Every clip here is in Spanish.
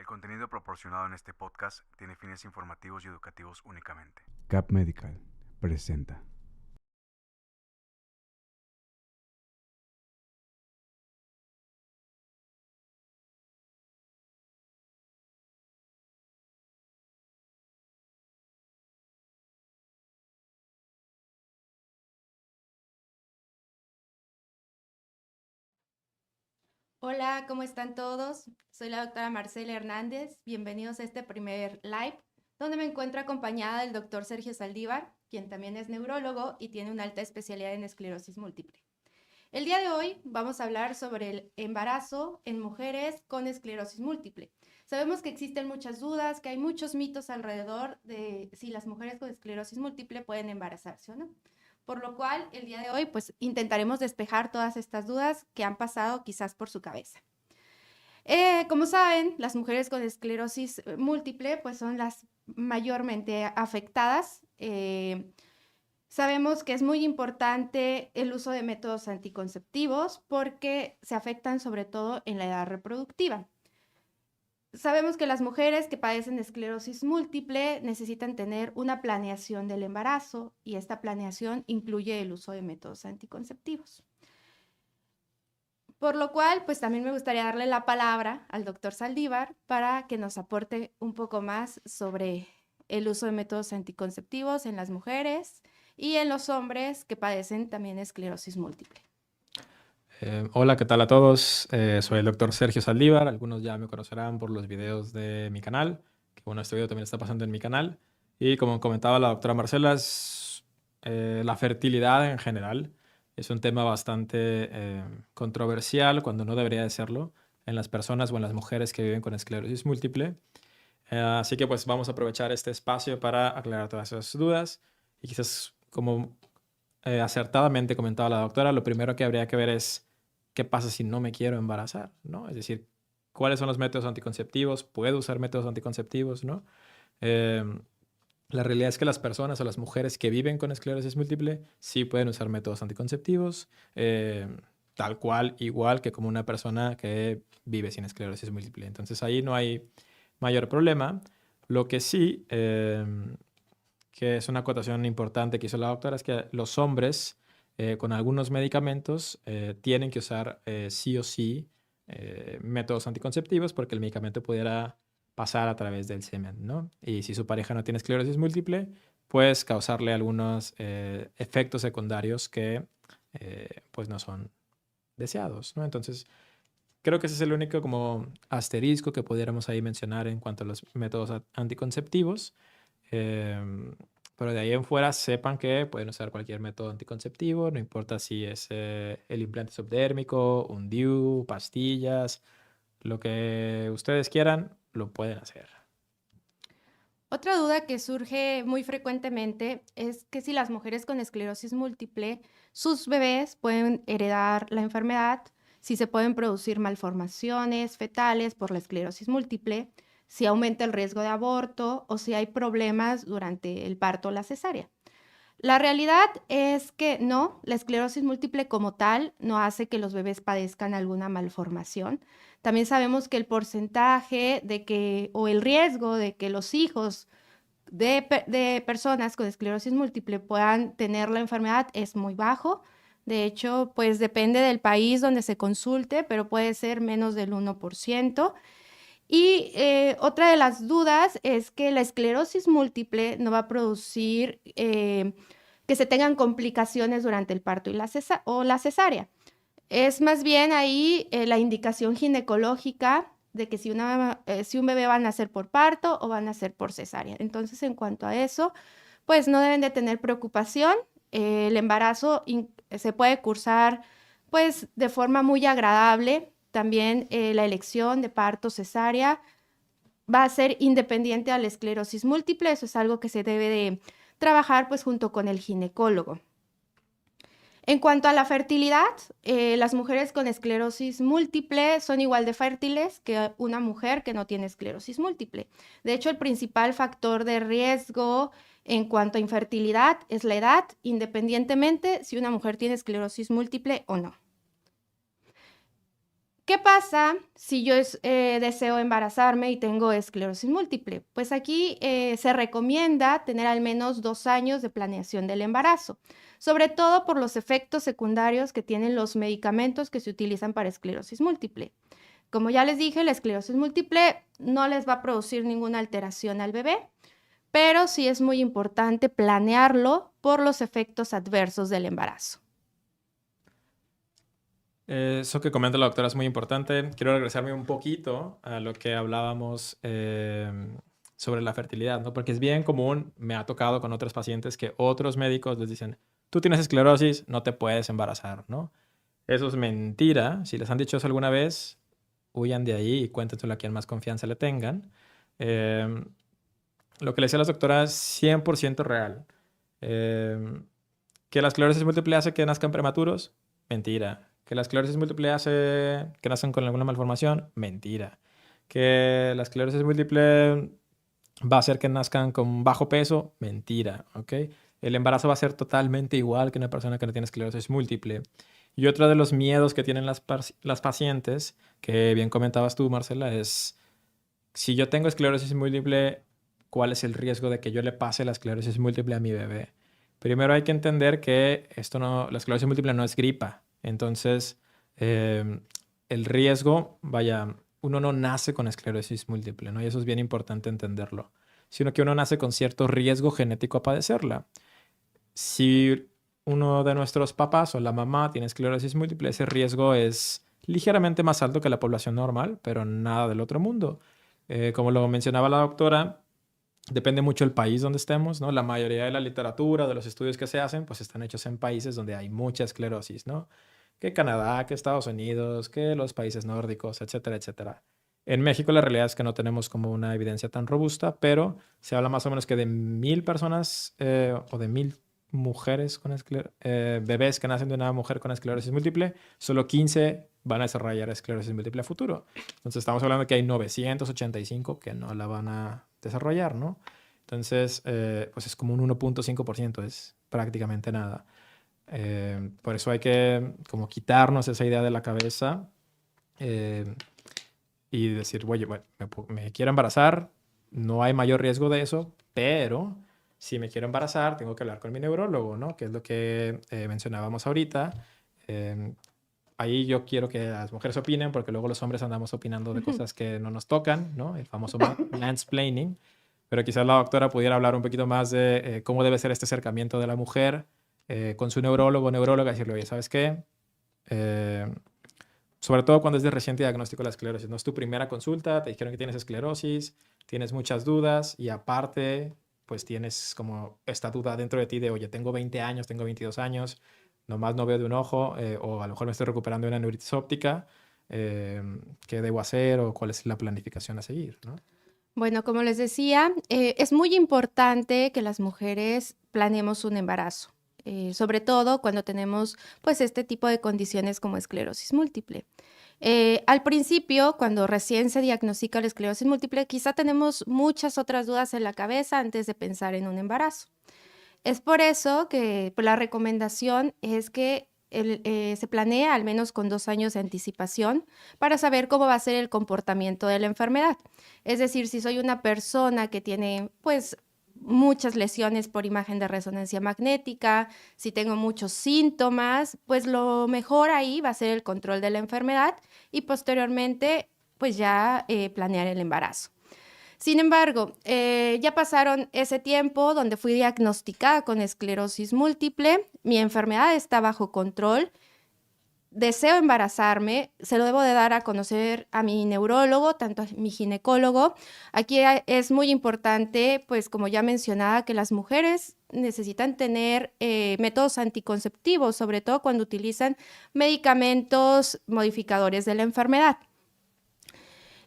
El contenido proporcionado en este podcast tiene fines informativos y educativos únicamente. CAP Medical presenta. Hola, ¿cómo están todos? Soy la doctora Marcela Hernández. Bienvenidos a este primer live, donde me encuentro acompañada del doctor Sergio Saldívar, quien también es neurólogo y tiene una alta especialidad en esclerosis múltiple. El día de hoy vamos a hablar sobre el embarazo en mujeres con esclerosis múltiple. Sabemos que existen muchas dudas, que hay muchos mitos alrededor de si las mujeres con esclerosis múltiple pueden embarazarse o no. Por lo cual, el día de hoy, pues intentaremos despejar todas estas dudas que han pasado quizás por su cabeza. Como saben, las mujeres con esclerosis múltiple, pues son las mayormente afectadas. Sabemos que es muy importante el uso de métodos anticonceptivos porque se afectan sobre todo en la edad reproductiva. Sabemos que las mujeres que padecen esclerosis múltiple necesitan tener una planeación del embarazo y esta planeación incluye el uso de métodos anticonceptivos. Por lo cual, pues también me gustaría darle la palabra al doctor Saldívar para que nos aporte un poco más sobre el uso de métodos anticonceptivos en las mujeres y en los hombres que padecen también esclerosis múltiple. Hola, ¿qué tal a todos? Soy el doctor Sergio Saldívar. Algunos ya me conocerán por los videos de mi canal, que bueno, este video también está pasando en mi canal. Y como comentaba la doctora Marcela, la fertilidad en general es un tema bastante controversial cuando no debería de serlo en las personas o en las mujeres que viven con esclerosis múltiple. Así que pues vamos a aprovechar este espacio para aclarar todas esas dudas y quizás como acertadamente comentaba la doctora, lo primero que habría que ver es qué pasa si no me quiero embarazar, ¿no? Es decir, cuáles son los métodos anticonceptivos, puedo usar métodos anticonceptivos, ¿no? La realidad es que las personas o las mujeres que viven con esclerosis múltiple sí pueden usar métodos anticonceptivos, tal cual, igual que como una persona que vive sin esclerosis múltiple. Entonces ahí no hay mayor problema. Lo que sí, que es una acotación importante que hizo la doctora, es que los hombres con algunos medicamentos tienen que usar sí o sí métodos anticonceptivos porque el medicamento pudiera pasar a través del semen, ¿no? Y si su pareja no tiene esclerosis múltiple, pues causarle algunos efectos secundarios que pues no son deseados, ¿no? Entonces, creo que ese es el único como asterisco que pudiéramos ahí mencionar en cuanto a los métodos anticonceptivos. Em, pero de ahí en fuera sepan que pueden usar cualquier método anticonceptivo, no importa si es el implante subdérmico, un DIU, pastillas, lo que ustedes quieran, lo pueden hacer. Otra duda que surge muy frecuentemente es que si las mujeres con esclerosis múltiple, sus bebés pueden heredar la enfermedad, si se pueden producir malformaciones fetales por la esclerosis múltiple, si aumenta el riesgo de aborto o si hay problemas durante el parto o la cesárea. La realidad es que no, la esclerosis múltiple como tal no hace que los bebés padezcan alguna malformación. También sabemos que el porcentaje de que, o el riesgo de que los hijos de personas con esclerosis múltiple puedan tener la enfermedad es muy bajo. De hecho, pues depende del país donde se consulte, pero puede ser menos del 1%. Y otra de las dudas es que la esclerosis múltiple no va a producir que se tengan complicaciones durante el parto y la cesárea. Es más bien ahí la indicación ginecológica de que si un bebé va a nacer por parto o va a nacer por cesárea. Entonces, en cuanto a eso, pues no deben de tener preocupación. El embarazo se puede cursar pues de forma muy agradable. También la elección de parto cesárea va a ser independiente a la esclerosis múltiple. Eso es algo que se debe de trabajar pues junto con el ginecólogo. En cuanto a la fertilidad, las mujeres con esclerosis múltiple son igual de fértiles que una mujer que no tiene esclerosis múltiple. De hecho, el principal factor de riesgo en cuanto a infertilidad es la edad, independientemente si una mujer tiene esclerosis múltiple o no. ¿Qué pasa si yo deseo embarazarme y tengo esclerosis múltiple? Pues aquí se recomienda tener al menos 2 años de planeación del embarazo, sobre todo por los efectos secundarios que tienen los medicamentos que se utilizan para esclerosis múltiple. Como ya les dije, la esclerosis múltiple no les va a producir ninguna alteración al bebé, pero sí es muy importante planearlo por los efectos adversos del embarazo. Eso que comenta la doctora es muy importante. Quiero regresarme un poquito a lo que hablábamos sobre la fertilidad, ¿no? Porque es bien común, me ha tocado con otros pacientes que otros médicos les dicen, tú tienes esclerosis, no te puedes embarazar, ¿no? Eso es mentira. Si les han dicho eso alguna vez, huyan de ahí y cuéntenselo a quien más confianza le tengan. Lo que le decía la doctora es 100% real. ¿Que la esclerosis múltiple hace que nazcan prematuros? Mentira. ¿Que la esclerosis múltiple hace que nazcan con alguna malformación? Mentira. ¿Que la esclerosis múltiple va a hacer que nazcan con bajo peso? Mentira, ¿ok? El embarazo va a ser totalmente igual que una persona que no tiene esclerosis múltiple. Y otro de los miedos que tienen las pacientes, que bien comentabas tú, Marcela, es si yo tengo esclerosis múltiple, ¿cuál es el riesgo de que yo le pase la esclerosis múltiple a mi bebé? Primero hay que entender que la esclerosis múltiple no es gripa. Entonces, el riesgo, vaya, uno no nace con esclerosis múltiple, ¿no? Y eso es bien importante entenderlo. Sino que uno nace con cierto riesgo genético a padecerla. Si uno de nuestros papás o la mamá tiene esclerosis múltiple, ese riesgo es ligeramente más alto que la población normal, pero nada del otro mundo. Como lo mencionaba la doctora, depende mucho del país donde estemos, ¿no? La mayoría de la literatura, de los estudios que se hacen, pues están hechos en países donde hay mucha esclerosis, ¿no? Que Canadá, que Estados Unidos, que los países nórdicos, etcétera, etcétera. En México la realidad es que no tenemos como una evidencia tan robusta, pero se habla más o menos que de 1,000 personas o de 1,000 mujeres con bebés que nacen de una mujer con esclerosis múltiple, solo 15 van a desarrollar esclerosis múltiple a futuro. Entonces estamos hablando de que hay 985 que no la van a desarrollar, ¿no? Entonces, pues es como un 1.5%, es prácticamente nada. Por eso hay que como quitarnos esa idea de la cabeza y decir, oye, bueno, me quiero embarazar, no hay mayor riesgo de eso, pero si me quiero embarazar, tengo que hablar con mi neurólogo, ¿no? Que es lo que mencionábamos ahorita. Ahí yo quiero que las mujeres opinen, porque luego los hombres andamos opinando de cosas que no nos tocan, ¿no? El famoso mansplaining. Pero quizás la doctora pudiera hablar un poquito más de cómo debe ser este acercamiento de la mujer con su neurólogo o neuróloga, y decirle, oye, ¿sabes qué? Sobre todo cuando es de reciente diagnóstico de la esclerosis, ¿no? Es tu primera consulta, te dijeron que tienes esclerosis, tienes muchas dudas y aparte, pues tienes como esta duda dentro de ti de, oye, tengo 20 años, tengo 22 años, nomás no veo de un ojo, o a lo mejor me estoy recuperando de una neuritis óptica, ¿qué debo hacer o cuál es la planificación a seguir, ¿no? Bueno, como les decía, es muy importante que las mujeres planeemos un embarazo, sobre todo cuando tenemos pues este tipo de condiciones como esclerosis múltiple. Al principio, cuando recién se diagnostica la esclerosis múltiple, quizá tenemos muchas otras dudas en la cabeza antes de pensar en un embarazo. Es por eso que pues, la recomendación es que se planee al menos con 2 años de anticipación para saber cómo va a ser el comportamiento de la enfermedad. Es decir, si soy una persona que tiene pues muchas lesiones por imagen de resonancia magnética, si tengo muchos síntomas, pues lo mejor ahí va a ser el control de la enfermedad y posteriormente pues ya planear el embarazo. Sin embargo, ya pasaron ese tiempo donde fui diagnosticada con esclerosis múltiple, mi enfermedad está bajo control, deseo embarazarme, se lo debo de dar a conocer a mi neurólogo, tanto a mi ginecólogo. Aquí es muy importante, pues como ya mencionaba, que las mujeres necesitan tener métodos anticonceptivos, sobre todo cuando utilizan medicamentos modificadores de la enfermedad.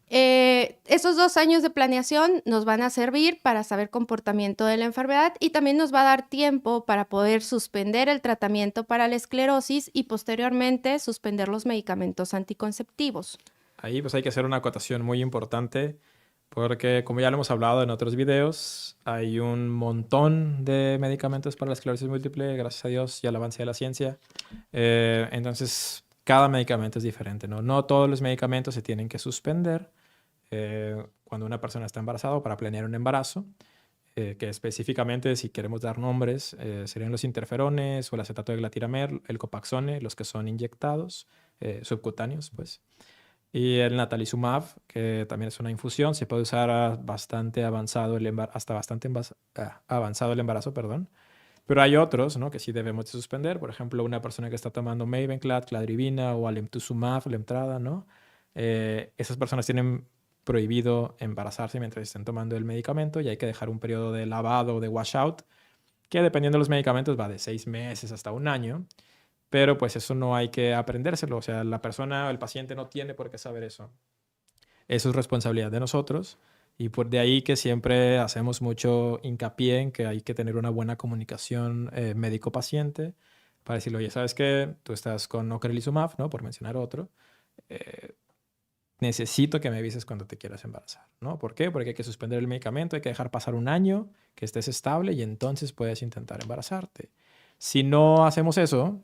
Esos 2 años de planeación nos van a servir para saber comportamiento de la enfermedad y también nos va a dar tiempo para poder suspender el tratamiento para la esclerosis y posteriormente suspender los medicamentos anticonceptivos. Ahí pues hay que hacer una acotación muy importante porque como ya lo hemos hablado en otros videos, hay un montón de medicamentos para la esclerosis múltiple, gracias a Dios y al avance de la ciencia. Entonces cada medicamento es diferente, ¿no? No todos los medicamentos se tienen que suspender cuando una persona está embarazada o para planear un embarazo, que específicamente, si queremos dar nombres, serían los interferones o el acetato de glatiramel, el copaxone, los que son inyectados, subcutáneos, pues. Y el natalizumab, que también es una infusión, se puede usar hasta bastante avanzado el embarazo, perdón. Pero hay otros, ¿no?, que sí debemos de suspender. Por ejemplo, una persona que está tomando Mavenclad, cladribina o alemtuzumab, Lemtrada, ¿no? Esas personas tienen prohibido embarazarse mientras estén tomando el medicamento y hay que dejar un periodo de lavado o de washout, que dependiendo de los medicamentos va de 6 meses hasta un año. Pero pues eso no hay que aprendérselo. O sea, la persona o el paciente no tiene por qué saber eso. Eso es responsabilidad de nosotros. Y por de ahí que siempre hacemos mucho hincapié en que hay que tener una buena comunicación médico-paciente para decirle, oye, ¿sabes qué? Tú estás con ocrelizumab, ¿no? Por mencionar otro. Necesito que me avises cuando te quieras embarazar, ¿no? ¿Por qué? Porque hay que suspender el medicamento, hay que dejar pasar un año, que estés estable y entonces puedes intentar embarazarte. Si no hacemos eso,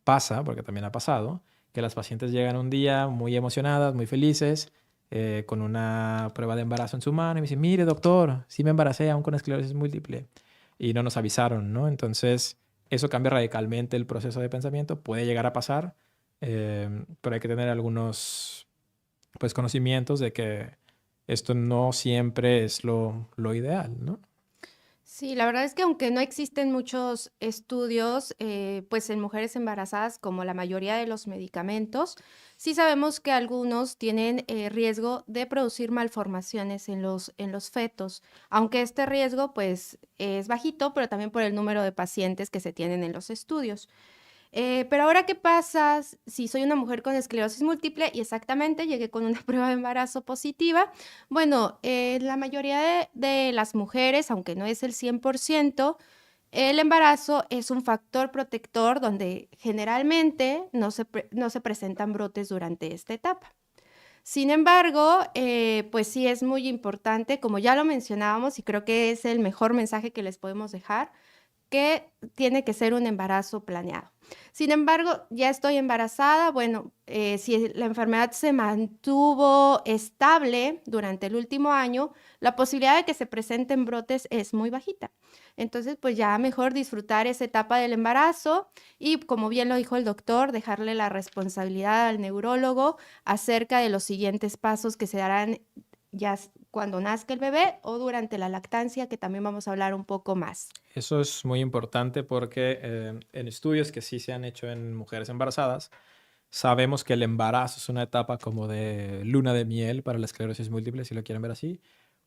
pasa, porque también ha pasado, que las pacientes llegan un día muy emocionadas, muy felices, con una prueba de embarazo en su mano y me dicen, mire doctor, sí me embaracé aún con esclerosis múltiple y no nos avisaron, ¿no? Entonces eso cambia radicalmente el proceso de pensamiento, puede llegar a pasar, pero hay que tener algunos pues, conocimientos de que esto no siempre es lo ideal, ¿no? Sí, la verdad es que aunque no existen muchos estudios, pues en mujeres embarazadas, como la mayoría de los medicamentos, sí sabemos que algunos tienen riesgo de producir malformaciones en los fetos, aunque este riesgo pues es bajito, pero también por el número de pacientes que se tienen en los estudios. Pero ahora, ¿qué pasa si soy una mujer con esclerosis múltiple y exactamente llegué con una prueba de embarazo positiva? Bueno, la mayoría de las mujeres, aunque no es el 100%, el embarazo es un factor protector donde generalmente no se presentan brotes durante esta etapa. Sin embargo, pues sí es muy importante, como ya lo mencionábamos, y creo que es el mejor mensaje que les podemos dejar, que tiene que ser un embarazo planeado. Sin embargo, ya estoy embarazada, bueno, si la enfermedad se mantuvo estable durante el último año, la posibilidad de que se presenten brotes es muy bajita. Entonces, pues ya mejor disfrutar esa etapa del embarazo y, como bien lo dijo el doctor, dejarle la responsabilidad al neurólogo acerca de los siguientes pasos que se darán ya cuando nazca el bebé o durante la lactancia, que también vamos a hablar un poco más. Eso es muy importante porque en estudios que sí se han hecho en mujeres embarazadas, sabemos que el embarazo es una etapa como de luna de miel para la esclerosis múltiple, si lo quieren ver así,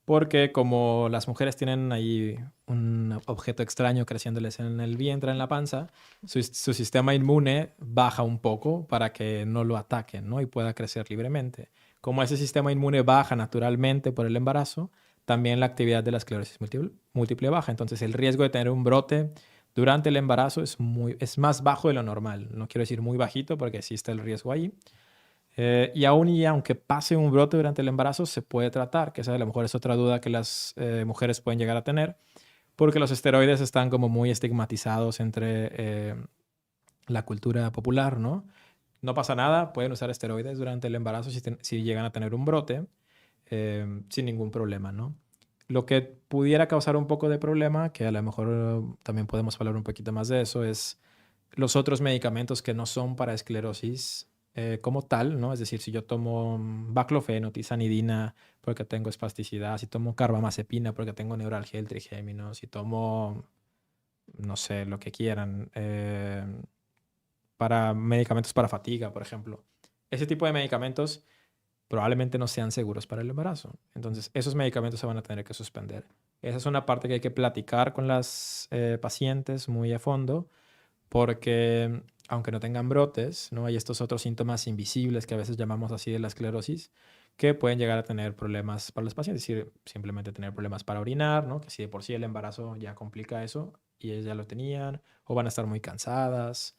porque como las mujeres tienen ahí un objeto extraño creciéndoles en el vientre, en la panza, su sistema inmune baja un poco para que no lo ataquen, ¿no? Y pueda crecer libremente. Como ese sistema inmune baja naturalmente por el embarazo, también la actividad de la esclerosis múltiple baja. Entonces el riesgo de tener un brote durante el embarazo es más bajo de lo normal. No quiero decir muy bajito porque existe el riesgo ahí. Y aunque pase un brote durante el embarazo, se puede tratar, que esa a lo mejor es otra duda que las mujeres pueden llegar a tener, porque los esteroides están como muy estigmatizados entre la cultura popular, ¿no? No pasa nada, pueden usar esteroides durante el embarazo si llegan a tener un brote, sin ningún problema, ¿no? Lo que pudiera causar un poco de problema, que a lo mejor también podemos hablar un poquito más de eso, es los otros medicamentos que no son para esclerosis como tal, ¿no? Es decir, si yo tomo baclofeno, tizanidina porque tengo espasticidad, si tomo carbamazepina porque tengo neuralgia del trigémino, si tomo, no sé, lo que quieran, para medicamentos para fatiga, por ejemplo. Ese tipo de medicamentos probablemente no sean seguros para el embarazo. Entonces, esos medicamentos se van a tener que suspender. Esa es una parte que hay que platicar con las pacientes muy a fondo, porque aunque no tengan brotes, ¿no? Hay estos otros síntomas invisibles que a veces llamamos así de la esclerosis, que pueden llegar a tener problemas para los pacientes, es decir, simplemente tener problemas para orinar, ¿no? Que si de por sí el embarazo ya complica eso y ellas ya lo tenían, o van a estar muy cansadas,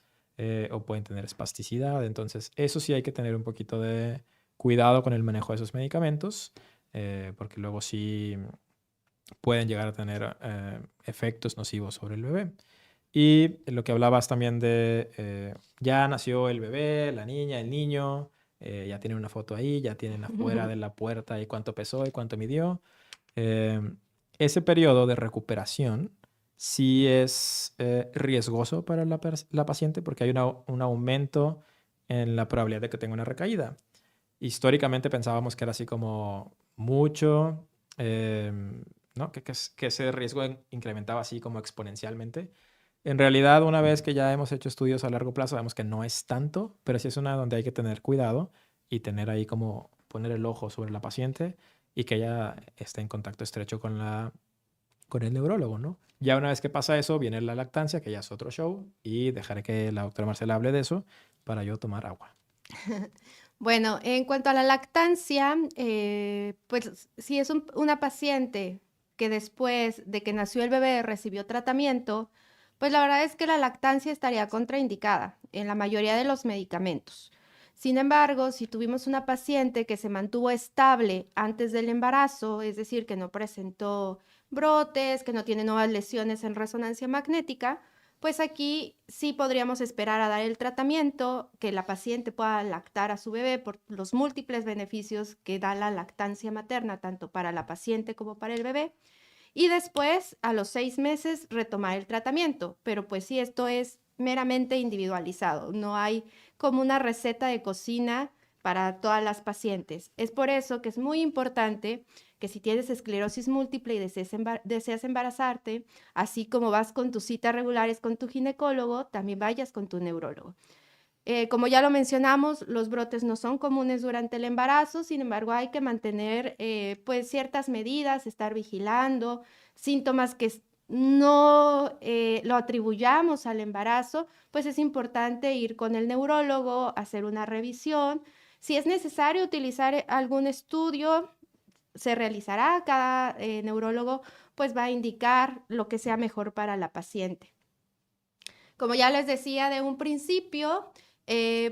o pueden tener espasticidad. Entonces, eso sí hay que tener un poquito de cuidado con el manejo de esos medicamentos, porque luego sí pueden llegar a tener efectos nocivos sobre el bebé. Y lo que hablabas también de ya nació el bebé, la niña, el niño, ya tienen una foto ahí, ya tienen afuera de la puerta y cuánto pesó y cuánto midió. Eh, Ese periodo de recuperación sí es riesgoso para la paciente porque hay un aumento en la probabilidad de que tenga una recaída. Históricamente pensábamos que era así como mucho, ¿no? Que ese riesgo incrementaba así como exponencialmente. En realidad, una vez que ya hemos hecho estudios a largo plazo, vemos que no es tanto, pero sí es una donde hay que tener cuidado y tener ahí como poner el ojo sobre la paciente y que ella esté en contacto estrecho con el neurólogo, ¿no? Ya una vez que pasa eso, viene la lactancia, que ya es otro show, y dejaré que la doctora Marcela hable de eso para yo tomar agua. Bueno, en cuanto a la lactancia, pues si es una paciente que después de que nació el bebé recibió tratamiento, pues la verdad es que la lactancia estaría contraindicada en la mayoría de los medicamentos. Sin embargo, si tuvimos una paciente que se mantuvo estable antes del embarazo, es decir, que no presentó brotes, que no tiene nuevas lesiones en resonancia magnética, pues aquí sí podríamos esperar a dar el tratamiento, que la paciente pueda lactar a su bebé por los múltiples beneficios que da la lactancia materna, tanto para la paciente como para el bebé. Y después, a los 6 meses, retomar el tratamiento. Pero pues sí, esto es meramente individualizado. No hay como una receta de cocina para todas las pacientes. Es por eso que es muy importante que si tienes esclerosis múltiple y deseas embarazarte, así como vas con tus citas regulares con tu ginecólogo, también vayas con tu neurólogo. Como ya lo mencionamos, los brotes no son comunes durante el embarazo, sin embargo hay que mantener pues ciertas medidas, estar vigilando, síntomas que no lo atribuyamos al embarazo, pues es importante ir con el neurólogo, hacer una revisión. Si es necesario utilizar algún estudio, se realizará, cada neurólogo pues va a indicar lo que sea mejor para la paciente. Como ya les decía de un principio,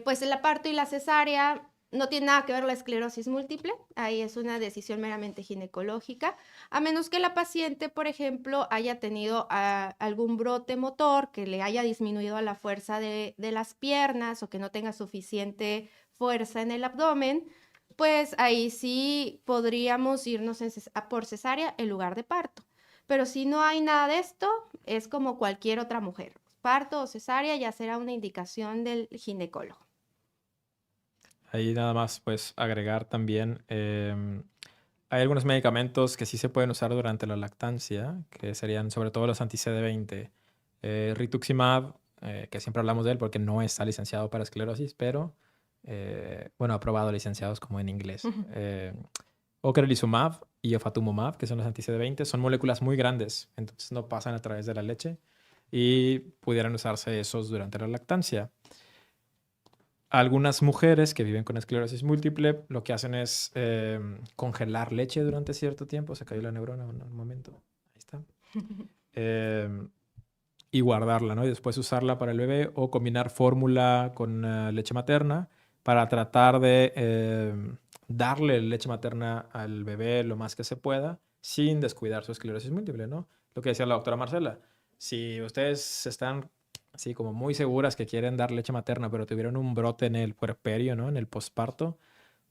pues el parto y la cesárea no tiene nada que ver la esclerosis múltiple, ahí es una decisión meramente ginecológica, a menos que la paciente, por ejemplo, haya tenido algún brote motor que le haya disminuido la fuerza de las piernas o que no tenga suficiente fuerza en el abdomen, pues ahí sí podríamos irnos por cesárea en lugar de parto. Pero si no hay nada de esto, es como cualquier otra mujer. Parto o cesárea ya será una indicación del ginecólogo. Ahí nada más, pues agregar también, hay algunos medicamentos que sí se pueden usar durante la lactancia, que serían sobre todo los anti-CD20. Rituximab, que siempre hablamos de él porque no está licenciado para esclerosis, pero bueno, aprobado licenciados como en inglés. Ocrelizumab y ofatumumab, que son los anti-CD20, son moléculas muy grandes, entonces no pasan a través de la leche y pudieran usarse esos durante la lactancia. Algunas mujeres que viven con esclerosis múltiple lo que hacen es congelar leche durante cierto tiempo. Se cayó la neurona un momento. Ahí está. Y guardarla, ¿no? Y después usarla para el bebé o combinar fórmula con leche materna para tratar de darle leche materna al bebé lo más que se pueda sin descuidar su esclerosis múltiple, ¿no? Lo que decía la doctora Marcela. Si ustedes están así como muy seguras que quieren dar leche materna, pero tuvieron un brote en el puerperio, ¿no? En el posparto,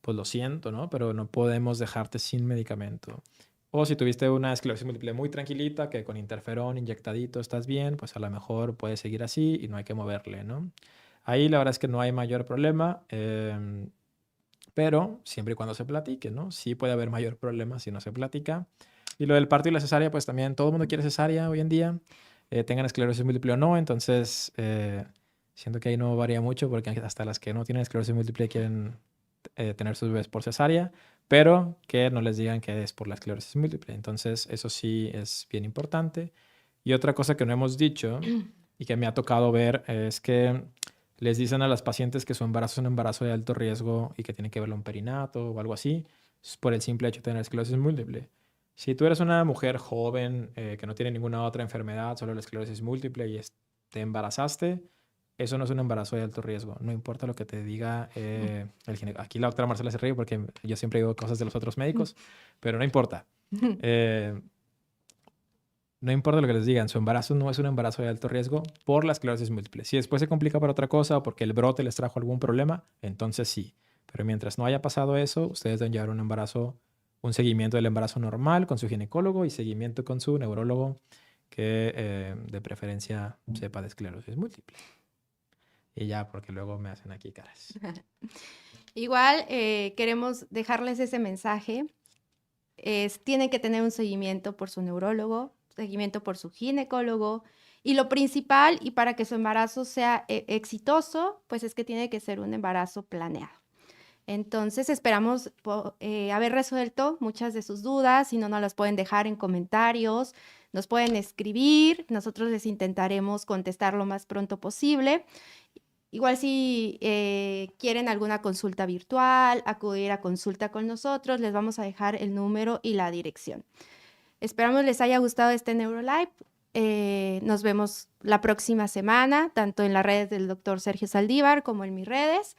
pues lo siento, ¿no? Pero no podemos dejarte sin medicamento. O si tuviste una esclerosis múltiple muy tranquilita, que con interferón inyectadito estás bien, pues a lo mejor puedes seguir así y no hay que moverle, ¿no? Ahí la verdad es que no hay mayor problema, pero siempre y cuando se platique, ¿no? Sí puede haber mayor problema si no se platica. Y lo del parto y la cesárea, pues también todo el mundo quiere cesárea hoy en día, tengan esclerosis múltiple o no, entonces siento que ahí no varía mucho porque hasta las que no tienen esclerosis múltiple quieren tener sus bebés por cesárea, pero que no les digan que es por la esclerosis múltiple. Entonces eso sí es bien importante. Y otra cosa que no hemos dicho y que me ha tocado ver es que les dicen a las pacientes que su embarazo es un embarazo de alto riesgo y que tienen que verlo un perinato o algo así, por el simple hecho de tener esclerosis múltiple. Si tú eres una mujer joven que no tiene ninguna otra enfermedad, solo la esclerosis múltiple y te embarazaste, eso no es un embarazo de alto riesgo. No importa lo que te diga el ginecólogo. Aquí la doctora Marcela se ríe porque yo siempre digo cosas de los otros médicos, pero no importa. no importa lo que les digan, su embarazo no es un embarazo de alto riesgo por la esclerosis múltiple. Si después se complica por otra cosa o porque el brote les trajo algún problema, entonces sí. Pero mientras no haya pasado eso, ustedes deben llevar un seguimiento del embarazo normal con su ginecólogo y seguimiento con su neurólogo que de preferencia sepa de esclerosis múltiple. Y ya, porque luego me hacen aquí caras. Igual queremos dejarles ese mensaje. Tienen que tener un seguimiento por su neurólogo, seguimiento por su ginecólogo. Y lo principal, y para que su embarazo sea exitoso, pues es que tiene que ser un embarazo planeado. Entonces esperamos haber resuelto muchas de sus dudas. Si no, nos las pueden dejar en comentarios, nos pueden escribir. Nosotros les intentaremos contestar lo más pronto posible. Igual si quieren alguna consulta virtual, acudir a consulta con nosotros, les vamos a dejar el número y la dirección. Esperamos les haya gustado este NeuroLive. Nos vemos la próxima semana, tanto en las redes del Dr. Sergio Saldívar como en mis redes.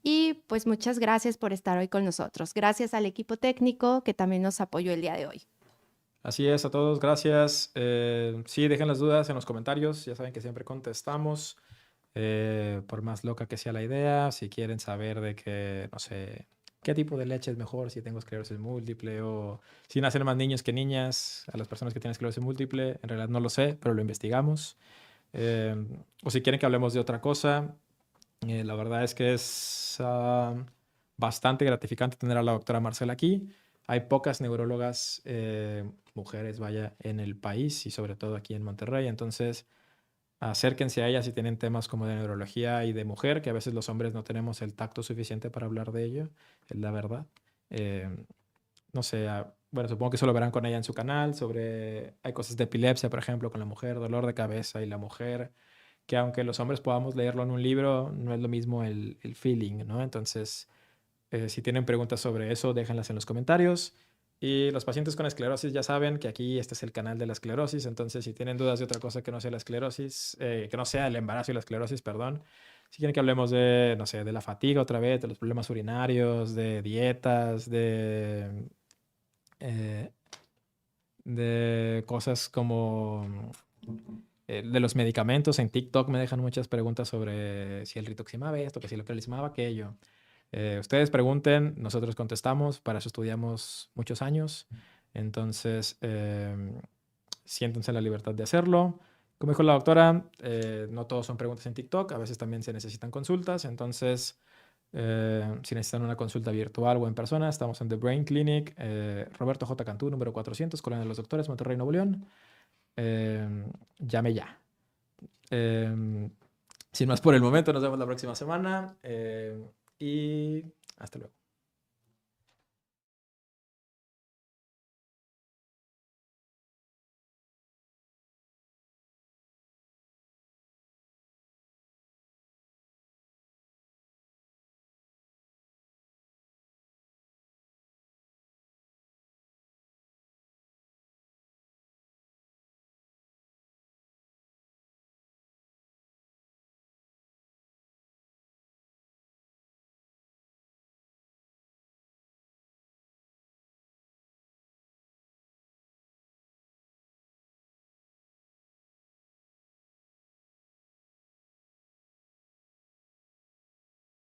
Y pues muchas gracias por estar hoy con nosotros. Gracias al equipo técnico que también nos apoyó el día de hoy. Así es, a todos, gracias. Sí, dejen las dudas en los comentarios, ya saben que siempre contestamos. Por más loca que sea la idea, si quieren saber de que, no sé, qué tipo de leche es mejor, si tengo esclerosis múltiple o si nacen más niños que niñas a las personas que tienen esclerosis múltiple, en realidad no lo sé, pero lo investigamos. O si quieren que hablemos de otra cosa, la verdad es que es bastante gratificante tener a la doctora Marcela aquí. Hay pocas neurólogas mujeres, vaya, en el país y sobre todo aquí en Monterrey, entonces acérquense a ella si tienen temas como de neurología y de mujer, que a veces los hombres no tenemos el tacto suficiente para hablar de ello, es la verdad. No sé, bueno, supongo que eso lo verán con ella en su canal, hay cosas de epilepsia, por ejemplo, con la mujer, dolor de cabeza y la mujer, que aunque los hombres podamos leerlo en un libro, no es lo mismo el feeling, ¿no? Entonces, si tienen preguntas sobre eso, déjenlas en los comentarios. Y los pacientes con esclerosis ya saben que aquí este es el canal de la esclerosis, entonces si tienen dudas de otra cosa que no sea la esclerosis, que no sea el embarazo y la esclerosis, perdón, si quieren que hablemos de, no sé, de la fatiga otra vez, de los problemas urinarios, de dietas, de cosas como de los medicamentos, en TikTok me dejan muchas preguntas sobre si el rituximab esto, que si el ocrelizumab aquello. Ustedes pregunten, nosotros contestamos, para eso estudiamos muchos años, entonces siéntense la libertad de hacerlo. Como dijo la doctora, no todos son preguntas en TikTok, a veces también se necesitan consultas, entonces si necesitan una consulta virtual o en persona, estamos en The Brain Clinic, Roberto J. Cantú, número 400, Colonia de los Doctores, Monterrey, Nuevo León. Llame ya. Sin más por el momento, nos vemos la próxima semana. Y hasta luego.